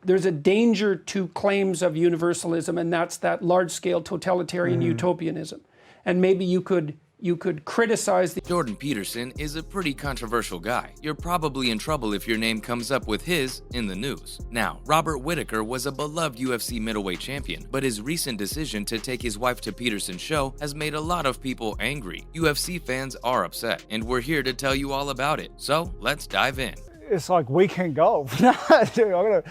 there's a danger to claims of universalism, and that's that large-scale totalitarian utopianism. And maybe you could criticize the... Jordan Peterson is a pretty controversial guy. You're probably in trouble if your name comes up with his in the news. Now, Robert Whittaker was a beloved UFC middleweight champion, but his recent decision to take his wife to Peterson's show has made a lot of people angry. UFC fans are upset, and we're here to tell you all about it. So, let's dive in. It's like weekend golf. No, dude, I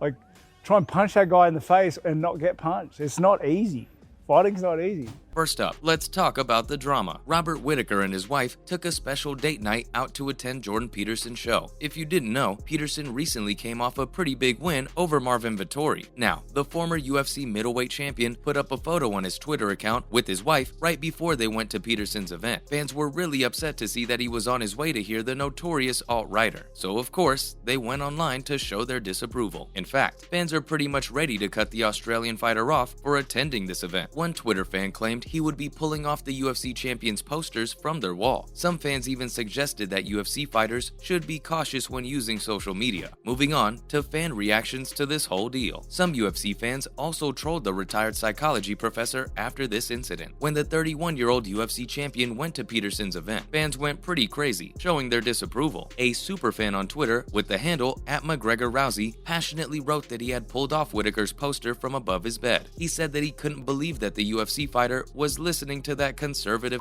gotta try and punch that guy in the face and not get punched. It's not easy. Fighting's not easy. First up, let's talk about the drama. Robert Whittaker and his wife took a special date night out to attend Jordan Peterson's show. If you didn't know, Peterson recently came off a pretty big win over Marvin Vettori. Now, the former UFC middleweight champion put up a photo on his Twitter account with his wife right before they went to Peterson's event. Fans were really upset to see that he was on his way to hear the notorious alt-righter. So of course, they went online to show their disapproval. In fact, fans are pretty much ready to cut the Australian fighter off for attending this event. One Twitter fan claimed he would be pulling off the UFC champions posters from their wall. Some fans even suggested that UFC fighters should be cautious when using social media. Moving on to fan reactions to this whole deal. Some UFC fans also trolled the retired psychology professor after this incident. When the 31-year-old UFC champion went to Peterson's event, fans went pretty crazy, showing their disapproval. A superfan on Twitter with the handle @McGregorRousey passionately wrote that he had pulled off Whittaker's poster from above his bed. He said that he couldn't believe that the UFC fighter was listening to that conservative.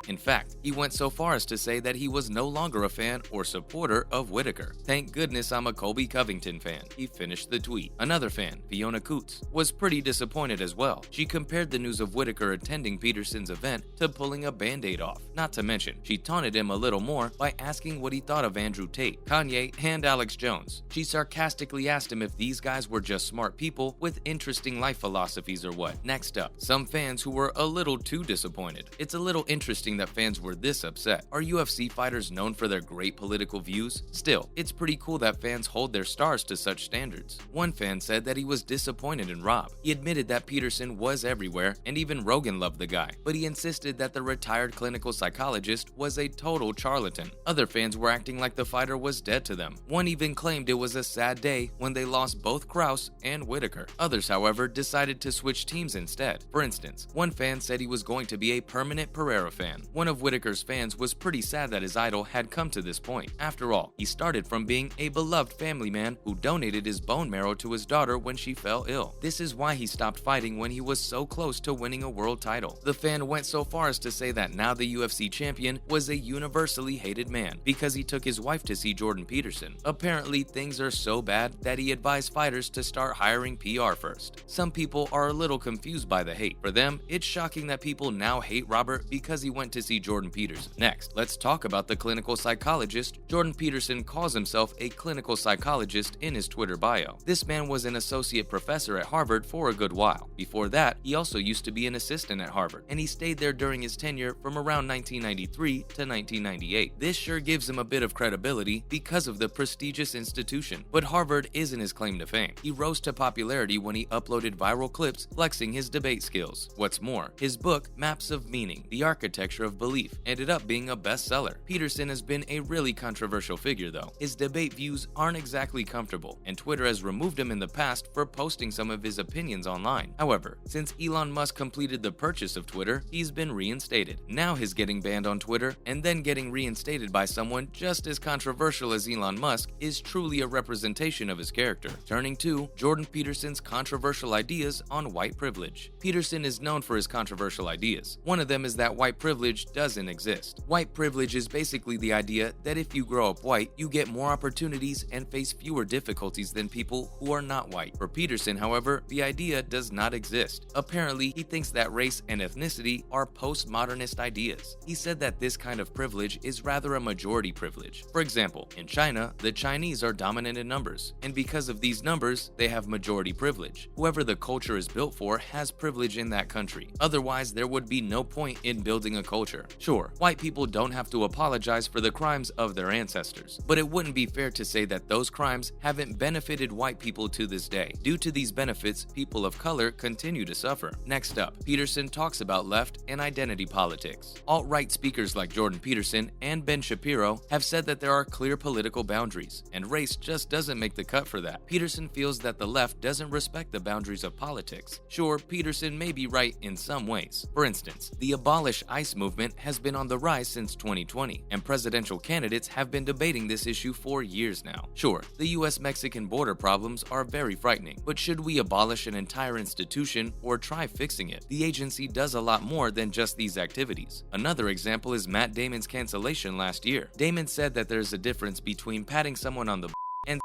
In fact, he went so far as to say that he was no longer a fan or supporter of Whittaker. "Thank goodness I'm a Colby Covington fan," he finished the tweet. Another fan, Fiona Coots, was pretty disappointed as well. She compared the news of Whittaker attending Peterson's event to pulling a band-aid off. Not to mention, she taunted him a little more by asking what he thought of Andrew Tate, Kanye, and Alex Jones. She sarcastically asked him if these guys were just smart people with interesting life philosophies or what. Next up, some fans who were a little too disappointed. It's a little interesting that fans were this upset. Are UFC fighters known for their great political views? Still, it's pretty cool that fans hold their stars to such standards. One fan said that he was disappointed in Rob. He admitted that Peterson was everywhere, and even Rogan loved the guy, but he insisted that the retired clinical psychologist was a total charlatan. Other fans were acting like the fighter was dead to them. One even claimed it was a sad day when they lost both Krause and Whittaker. Others, however, decided to switch teams instead. For instance, one fan said he was going to be a permanent Pereira fan. One of Whittaker's fans was pretty sad that his idol had come to this point. After all, he started from being a beloved family man who donated his bone marrow to his daughter when she fell ill. This is why he stopped fighting when he was so close to winning a world title. The fan went so far as to say that now the UFC champion was a universally hated man because he took his wife to see Jordan Peterson. Apparently, things are so bad that he advised fighters to start hiring PR first. Some people are a little confused by the hate. For them, it's shocking that people now hate Robert because he went to see Jordan Peterson. Next, let's talk about the clinical psychologist. Jordan Peterson calls himself a clinical psychologist in his Twitter bio. This man was an associate professor at Harvard for a good while. Before that, he also used to be an assistant at Harvard, and he stayed there during his tenure from around 1993 to 1998. This sure gives him a bit of credibility because of the prestigious institution, but Harvard isn't his claim to fame. He rose to popularity when he uploaded viral clips flexing his debate skills. What's more, his book, Maps of Meaning, The Architecture of Belief, ended up being a bestseller. Peterson has been a really controversial figure though. His debate views aren't exactly comfortable, and Twitter has removed him in the past for posting some of his opinions online. However, since Elon Musk completed the purchase of Twitter, he's been reinstated. Now his getting banned on Twitter and then getting reinstated by someone just as controversial as Elon Musk is truly a representation of his character. Turning to Jordan Peterson's controversial ideas on white privilege. Peterson is known for his controversial ideas. One of them is that white privilege doesn't exist. White privilege is basically the idea that if you grow up white, you get more opportunities and face fewer difficulties than people who are not white. For Peterson, however, the idea does not exist. Apparently, he thinks that race and ethnicity are postmodernist ideas. He said that this kind of privilege is rather a majority privilege. For example, in China, the Chinese are dominant in numbers, and because of these numbers, they have majority privilege. Whoever the culture is built for has privilege in that country. Otherwise, there would be no point in building a culture. Sure, white people don't have to apologize for the crimes of their ancestors, but it wouldn't be fair to say that those crimes haven't benefited white people to this day. Due to these benefits, people of color continue to suffer. Next up, Peterson talks about left and identity politics. Alt-right speakers like Jordan Peterson and Ben Shapiro have said that there are clear political boundaries, and race just doesn't make the cut for that. Peterson feels that the left doesn't respect the boundaries of politics. Sure, Peterson may be right in some ways. For instance, the Abolish ICE movement has been on the rise since 2020, and presidential candidates have been debating this issue for years now. Sure, the US-Mexican border problems are very frightening, but should we abolish an entire institution or try fixing it? The agency does a lot more than just these activities. Another example is Matt Damon's cancellation last year. Damon said that there's a difference between patting someone on the and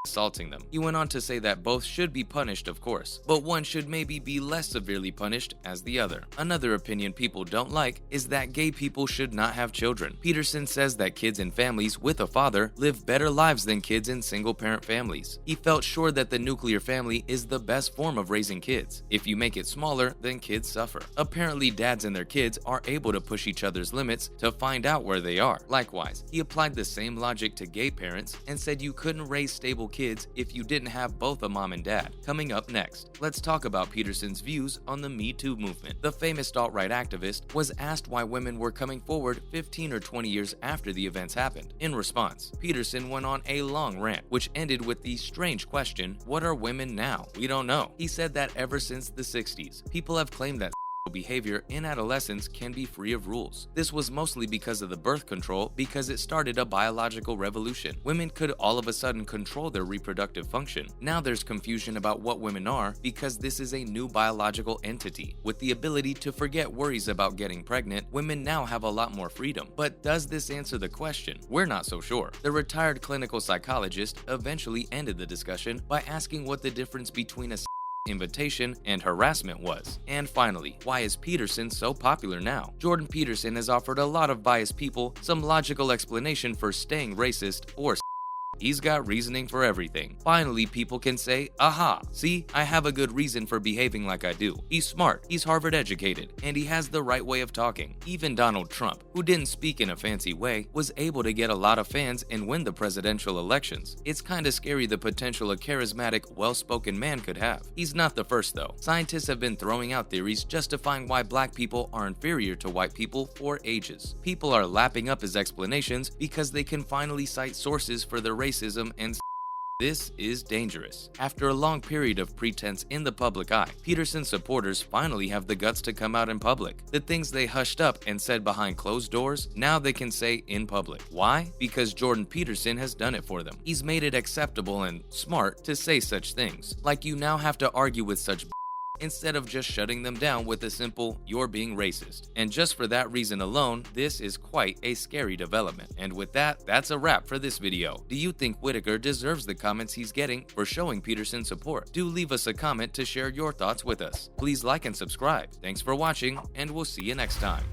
assaulting them. He went on to say that both should be punished, of course, but one should maybe be less severely punished as the other. Another opinion people don't like is that gay people should not have children. Peterson says that kids in families with a father live better lives than kids in single-parent families. He felt sure that the nuclear family is the best form of raising kids. If you make it smaller, then kids suffer. Apparently, dads and their kids are able to push each other's limits to find out where they are. Likewise, he applied the same logic to gay parents and said you couldn't raise stable kids if you didn't have both a mom and dad. Coming up next, let's talk about Peterson's views on the Me Too movement. The famous alt-right activist was asked why women were coming forward 15 or 20 years after the events happened. In response, Peterson went on a long rant, which ended with the strange question, what are women now? We don't know. He said that ever since the 60s, people have claimed that behavior in adolescence can be free of rules. This was mostly because of the birth control, because it started a biological revolution. Women could all of a sudden control their reproductive function. Now there's confusion about what women are because this is a new biological entity. With the ability to forget worries about getting pregnant, women now have a lot more freedom. But does this answer the question? We're not so sure. The retired clinical psychologist eventually ended the discussion by asking what the difference between a invitation and harassment was. And finally, why is Peterson so popular now? Jordan Peterson has offered a lot of biased people some logical explanation for staying racist or he's got reasoning for everything. Finally, people can say, aha, see, I have a good reason for behaving like I do. He's smart, he's Harvard educated, and he has the right way of talking. Even Donald Trump, who didn't speak in a fancy way, was able to get a lot of fans and win the presidential elections. It's kinda scary the potential a charismatic, well-spoken man could have. He's not the first though. Scientists have been throwing out theories justifying why black people are inferior to white people for ages. People are lapping up his explanations because they can finally cite sources for their racism and this is dangerous. After a long period of pretense in the public eye, Peterson supporters finally have the guts to come out in public. The things they hushed up and said behind closed doors, now they can say in public. Why? Because Jordan Peterson has done it for them. He's made it acceptable and smart to say such things. Like you now have to argue with such instead of just shutting them down with a simple, you're being racist. And just for that reason alone, this is quite a scary development. And with that, that's a wrap for this video. Do you think Whitaker deserves the comments he's getting for showing Peterson support? Do leave us a comment to share your thoughts with us. Please like and subscribe. Thanks for watching, and we'll see you next time.